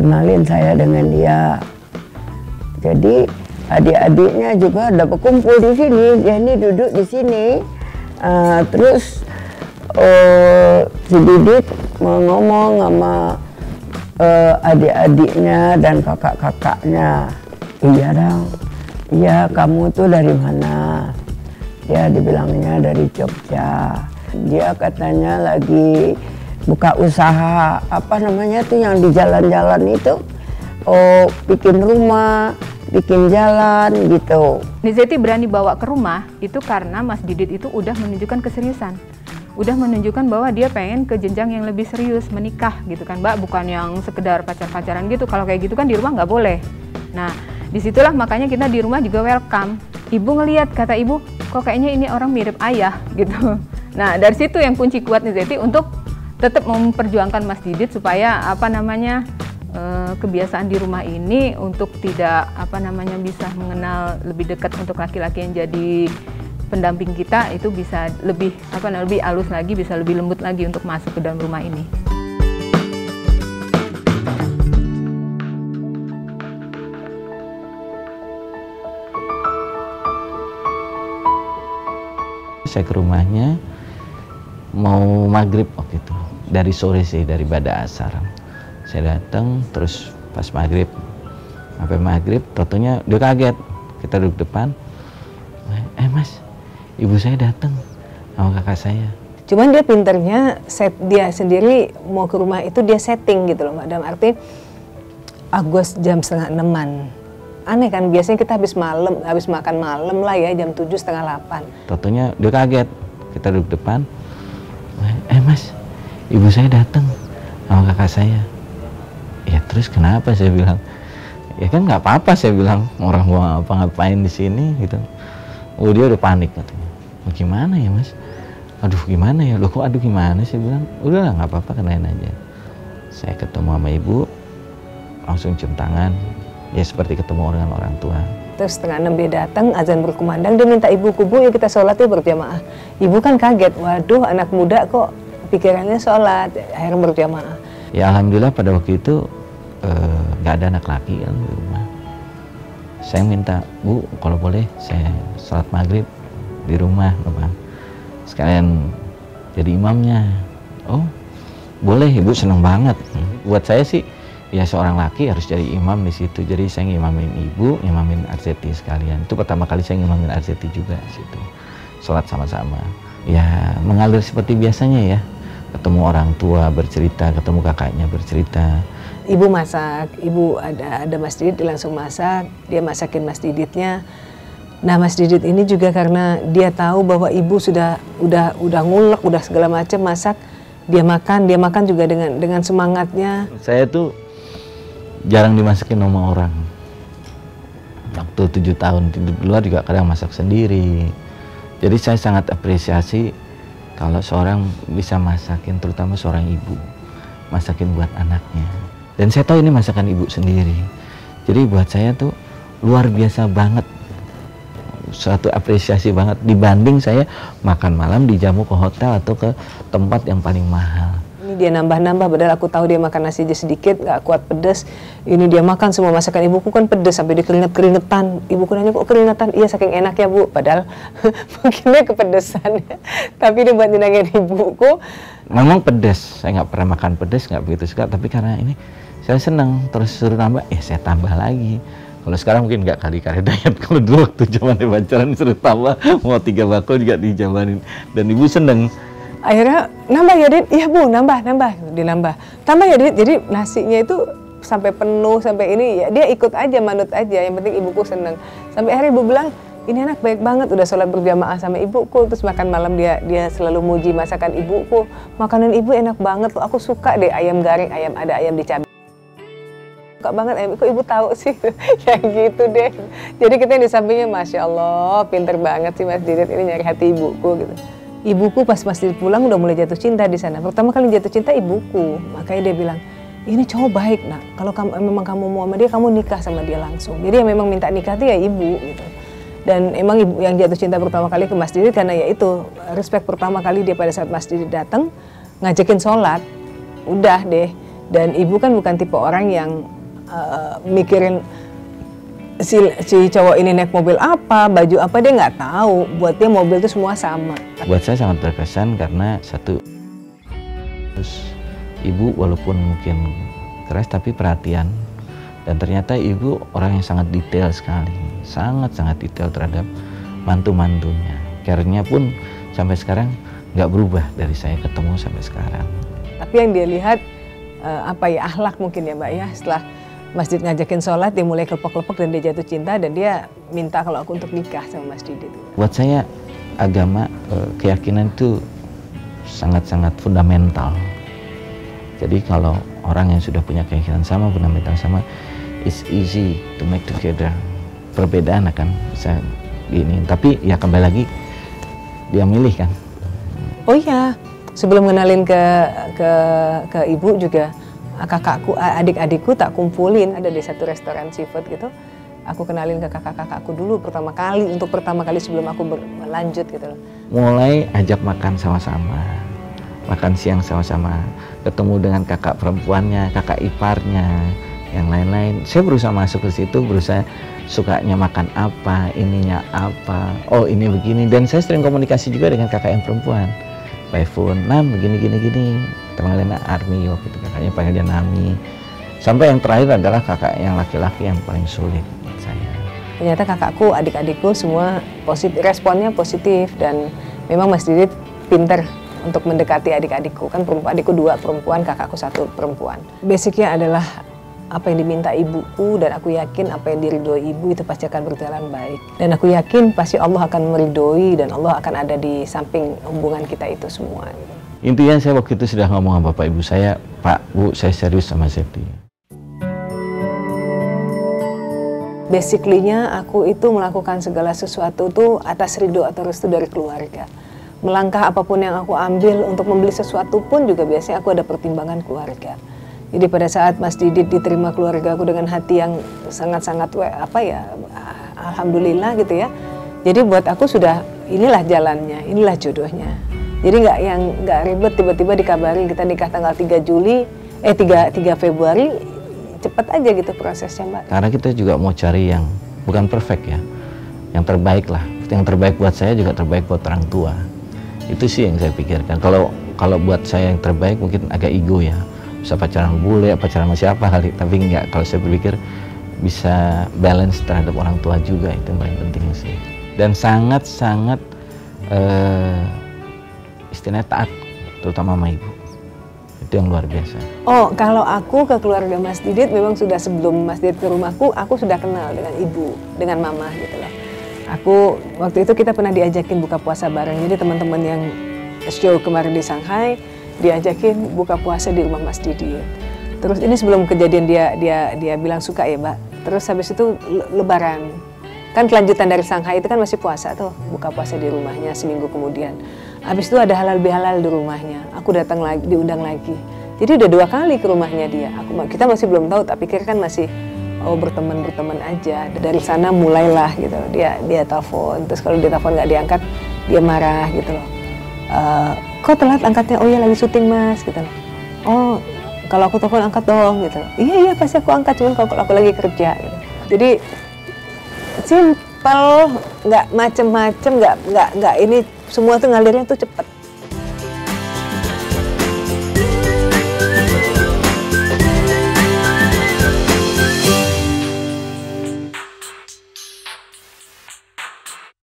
kenalin saya dengan dia. Jadi adik-adiknya juga ada berkumpul di sini. Dia ini duduk di sini. Terus si Didit mau ngomong sama adik-adiknya dan kakak-kakaknya. Iya dong. Iya, kamu tuh dari mana? Dia dibilangnya dari Jogja. Dia katanya lagi buka usaha, apa namanya tuh yang di jalan-jalan itu. Oh, bikin rumah, bikin jalan gitu. Nizety berani bawa ke rumah itu karena Mas Didit itu udah menunjukkan keseriusan. Udah menunjukkan bahwa dia pengen ke jenjang yang lebih serius, menikah gitu kan Mbak, bukan yang sekedar pacar-pacaran gitu. Kalau kayak gitu kan di rumah nggak boleh. Nah, disitulah makanya kita di rumah juga welcome. Ibu ngelihat, kata ibu, kok kayaknya ini orang mirip ayah gitu. Nah, dari situ yang kunci kuat Nizety untuk tetap memperjuangkan Mas Didit supaya apa namanya kebiasaan di rumah ini untuk tidak apa namanya bisa mengenal lebih dekat untuk laki-laki yang jadi pendamping kita itu bisa lebih lebih halus lagi, bisa lebih lembut lagi untuk masuk ke dalam rumah ini. Saya ke rumahnya mau maghrib waktu itu, dari sore sih, dari Bada Asar. Saya datang, terus pas maghrib, sampai maghrib, totonya dia kaget. Kita duduk depan, Mas, ibu saya datang sama kakak saya. Cuman dia pinternya, dia sendiri mau ke rumah itu dia setting gitu loh Mbak. Dalam arti, Agus jam 5:30-an. Aneh kan, biasanya kita habis makan malam lah ya, jam 7, setengah 8. Totonya dia kaget, kita duduk depan, Mas, ibu saya datang sama kakak saya. Ya terus kenapa, saya bilang. Ya kan nggak apa-apa, saya bilang, orang gua ngapain di sini gitu. Oh, dia udah panik katanya. Oh, gimana ya Mas? Aduh gimana ya? Loh kok aduh gimana? Saya bilang, udahlah nggak apa-apa, kenalin aja. Saya ketemu sama ibu, langsung cium tangan. Ya seperti ketemu dengan orang tua. Terus 5:30 dia datang, azan berkumandang, dia minta ibuku, Bu, yuk kita sholat ya berjamaah. Ibu kan kaget, waduh anak muda kok pikirannya sholat, akhirnya berjamaah. Ya alhamdulillah pada waktu itu nggak ada anak laki kan di rumah. Saya minta, Bu, kalau boleh saya sholat maghrib di rumah, Bapak. Sekalian jadi imamnya. Oh, boleh, Ibu, seneng banget. Buat saya sih, ya seorang laki harus jadi imam di situ. Jadi saya ngimamin Ibu, ngimamin Arzeti sekalian. Itu pertama kali saya ngimamin Arzeti juga situ. Sholat sama-sama. Ya mengalir seperti biasanya ya. Ketemu orang tua bercerita, ketemu kakaknya bercerita. Ibu masak, ibu ada Mas Didit, dia langsung masak, dia masakin Mas Diditnya. Nah Mas Didit ini juga karena dia tahu bahwa ibu udah ngulek, udah segala macam masak, dia makan juga dengan semangatnya. Saya tuh jarang dimasakin sama orang. Waktu 7 tahun di luar juga kadang masak sendiri. Jadi saya sangat apresiasi kalau seorang bisa masakin, terutama seorang ibu, masakin buat anaknya. Dan saya tahu ini masakan ibu sendiri. Jadi buat saya tuh luar biasa banget. Suatu apresiasi banget dibanding saya makan malam dijamu ke hotel atau ke tempat yang paling mahal. Ini dia nambah-nambah, padahal aku tahu dia makan nasi aja sedikit, gak kuat pedes. Ini dia makan semua masakan ibuku kan pedes sampai dia keringetan. Ibuku nanya, kok keringetan? Iya saking enak ya Bu, padahal mungkinnya kepedesan. Tapi dia buat nyenangin ibuku. Memang pedes, saya nggak pernah makan pedes, nggak begitu suka. Tapi karena ini saya senang, terus suruh nambah, saya tambah lagi. Kalau sekarang mungkin nggak kali-kali diet. Kalau dulu waktu zaman pacaran suruh tambah, mau 3 bakul juga dijabarin. Dan ibu seneng. Akhirnya nambah ya Dit, iya Bu, nambah, dinambah. Tambah ya Dit, jadi nasinya itu sampai penuh, sampai ini, ya dia ikut aja, manut aja, yang penting ibuku seneng. Sampai akhirnya ibu bilang, ini anak baik banget, udah sholat berjamaah sama ibuku, terus makan malam dia selalu muji masakan ibuku. Makanan ibu enak banget, aku suka deh ayam garing, ada ayam dicabai. Suka banget ayam, kok ibu tahu sih? Ya gitu deh. Jadi kita di sampingnya, Masya Allah, pinter banget sih Mas Didit ini nyari hati ibuku gitu. Ibuku pas Mas Didit pulang udah mulai jatuh cinta di sana. Pertama kali jatuh cinta ibuku, makanya dia bilang, ini cowok baik nak, kalau memang kamu mau sama dia, kamu nikah sama dia langsung. Jadi yang memang minta nikah itu ya ibu gitu. Dan emang ibu yang jatuh cinta pertama kali ke Mas Didit karena ya itu, respect pertama kali dia pada saat Mas Didit datang, ngajakin sholat, udah deh. Dan ibu kan bukan tipe orang yang mikirin si cowok ini naik mobil apa, baju apa, dia nggak tahu. Buat dia mobil itu semua sama. Buat saya sangat berkesan karena satu, terus ibu walaupun mungkin keras tapi perhatian, dan ternyata ibu orang yang sangat detail sekali, sangat detail terhadap mantu-mantunya. Care-nya pun sampai sekarang nggak berubah dari saya ketemu sampai sekarang. Tapi yang dia lihat akhlak mungkin ya Mbak ya. Setelah masjid ngajakin sholat, dia mulai kelepok-kelepok dan dia jatuh cinta, dan dia minta kalau aku untuk nikah sama Mas Didit. Buat saya agama, keyakinan itu sangat fundamental. Jadi kalau orang yang sudah punya keyakinan sama, fundamental sama, it's easy to make together. Perbedaan akan bisa ini, tapi ya kembali lagi dia milih kan. Oh iya, sebelum kenalin ke ibu juga, kakakku, adik-adikku tak kumpulin, ada di satu restoran seafood gitu. Aku kenalin ke kakak-kakakku dulu pertama kali sebelum aku berlanjut gitu loh. Mulai ajak makan sama-sama, makan siang sama-sama, ketemu dengan kakak perempuannya, kakak iparnya, yang lain-lain. Saya berusaha masuk ke situ, berusaha sukanya makan apa, ininya apa, oh ini begini. Dan saya sering komunikasi juga dengan kakak yang perempuan, by phone, Nam begini, teman-teman Army waktu itu, kakaknya panggil dia Nami. Sampai yang terakhir adalah kakak yang laki-laki yang paling sulit buat saya. Ternyata kakakku, adik-adikku semua positif, responnya positif, dan memang Mas Didit pinter untuk mendekati adik-adikku. Kan adikku 2 perempuan, kakakku 1 perempuan. Basicnya adalah apa yang diminta ibuku, dan aku yakin apa yang diridhoi ibu itu pasti akan berjalan baik. Dan aku yakin pasti Allah akan meridhoi, dan Allah akan ada di samping hubungan kita itu semua. Intinya saya waktu itu sudah ngomong sama bapak ibu saya, Pak, Bu, saya serius sama Septi. Basically-nya aku itu melakukan segala sesuatu tuh atas ridho atau restu dari keluarga. Melangkah apapun yang aku ambil untuk membeli sesuatu pun juga biasanya aku ada pertimbangan keluarga. Jadi pada saat Mas Didit diterima keluarga aku dengan hati yang sangat-sangat alhamdulillah gitu ya. Jadi buat aku sudah inilah jalannya, inilah jodohnya. Jadi nggak ribet tiba-tiba dikabarin kita nikah tanggal 3 Februari, cepet aja gitu prosesnya Mbak. Karena kita juga mau cari yang bukan perfect ya, yang terbaik lah. Yang terbaik buat saya juga terbaik buat orang tua. Itu sih yang saya pikirkan. Kalau buat saya yang terbaik mungkin agak ego ya. Bisa pacaran bule, pacaran sama siapa kali. Tapi enggak, kalau saya berpikir bisa balance terhadap orang tua juga, itu yang paling penting sih. Dan sangat istilahnya taat, terutama sama ibu. Itu yang luar biasa. Oh, kalau aku ke keluarga Mas Didit memang sudah sebelum Mas Didit ke rumahku, aku sudah kenal dengan ibu, dengan mama gitu loh. Aku waktu itu kita pernah diajakin buka puasa bareng. Jadi teman-teman yang show kemarin di Shanghai diajakin buka puasa di rumah Mas Didit. Terus ini sebelum kejadian dia bilang suka ya Mbak. Terus habis itu Lebaran. Kan kelanjutan dari Shanghai itu kan masih puasa tuh, buka puasa di rumahnya seminggu kemudian. Habis itu ada halal bihalal di rumahnya. Aku datang lagi, diundang lagi. Jadi udah 2 kali ke rumahnya dia. Kita masih belum tahu, tak pikir kan masih berteman aja. Dari sana mulailah gitu. Dia telepon, terus kalau dia telepon nggak diangkat, dia marah gitu loh. Kok telat angkatnya? Oh ya lagi syuting Mas gitu loh. Oh kalau aku telepon angkat dong gitu. Iya pasti aku angkat, cuman kalau aku lagi kerja gitu. Jadi simple, nggak macem-macem, nggak ini semua tuh ngalirnya tuh cepet.